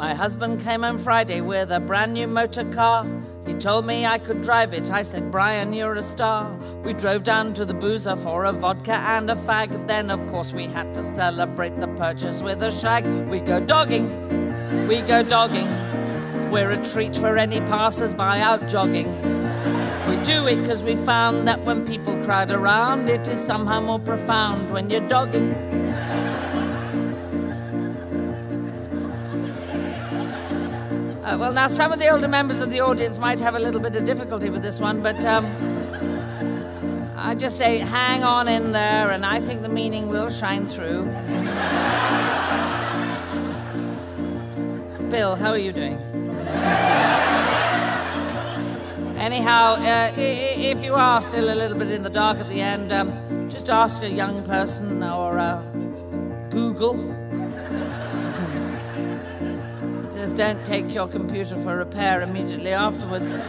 My husband came home Friday with a brand new motor car. He told me I could drive it. I said, Brian, you're a star. We drove down to the boozer for a vodka and a fag. Then, of course, we had to celebrate the purchase with a shag. We go dogging. We're a treat for any passers-by out jogging. We do it because we found that when people crowd around, it is somehow more profound when you're dogging. Well, now, some of the older members of the audience might have a little bit of difficulty with this one, but I just say, hang on in there, and I think the meaning will shine through. Bill, how are you doing? Anyhow, if you are still a little bit in the dark at the end, just ask a young person or Google. Just don't take your computer for repair immediately afterwards.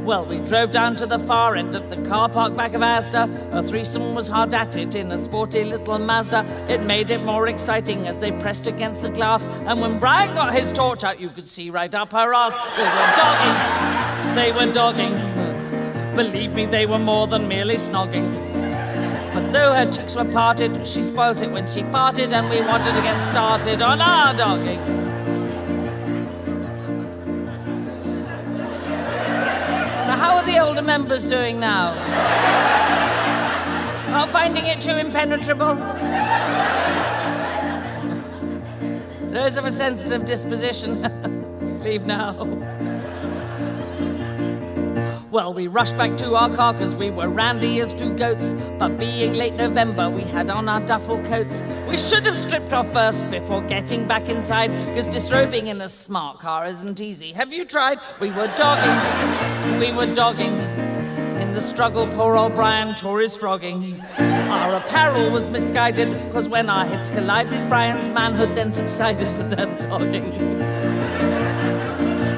Well, we drove down to the far end of the car park back of Asda. A threesome was hard at it in a sporty little Mazda. It made it more exciting as they pressed against the glass. And when Brian got his torch out, you could see right up her ass. They were dogging. Believe me, they were more than merely snogging. But though her cheeks were parted, she spoilt it when she farted, and we wanted to get started on our dogging. Now, how are the older members doing now? Not finding it too impenetrable? Those of a sensitive disposition, leave now. Well, we rushed back to our car because we were randy as two goats. But being late November, we had on our duffel coats. We should have stripped off first before getting back inside, because disrobing in a smart car isn't easy. Have you tried? We were dogging. In the struggle, poor old Brian tore his frogging. Our apparel was misguided, because when our heads collided, Brian's manhood then subsided, but that's dogging.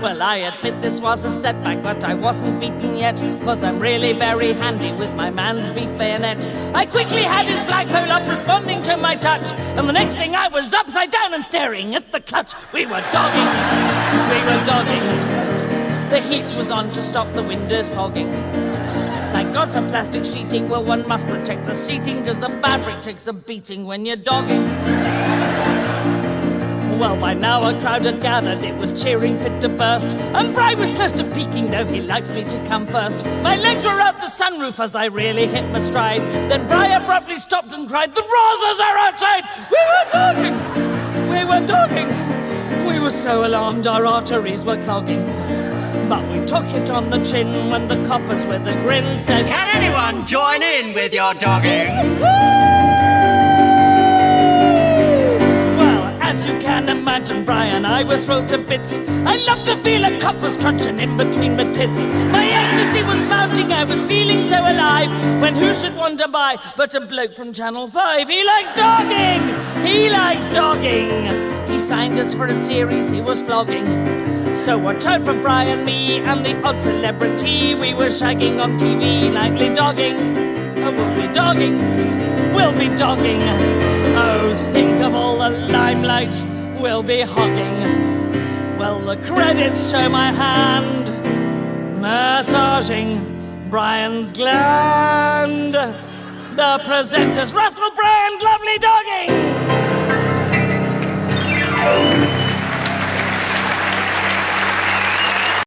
Well, I admit this was a setback, but I wasn't beaten yet, cause I'm really very handy with my man's beef bayonet. I quickly had his flagpole up, responding to my touch, and the next thing I was upside down and staring at the clutch. We were dogging. The heat was on to stop the windows fogging. Thank God for plastic sheeting. Well, one must protect the seating, cause the fabric takes a beating when you're dogging. Well, by now a crowd had gathered, it was cheering fit to burst, and Bri was close to peeking, though he likes me to come first. My legs were out the sunroof as I really hit my stride. Then Bri abruptly stopped and cried, "The Rosas are outside!" We were dogging. We were so alarmed our arteries were clogging. But we took it on the chin when the coppers with a grin said, "Can anyone join in with your dogging?" As you can imagine, Brian, I was thrilled to bits. I love to feel a copper's crunching in between my tits. My ecstasy was mounting, I was feeling so alive, when who should wander by but a bloke from Channel 5. He likes dogging! He signed us for a series he was flogging. So watch out for Brian, me, and the odd celebrity. We were shagging on TV, nightly dogging. Oh, we'll be dogging. Oh, think of all the limelight we'll be hogging. Well, the credits show my hand massaging Brian's gland. The presenters, Russell Brand, lovely dogging.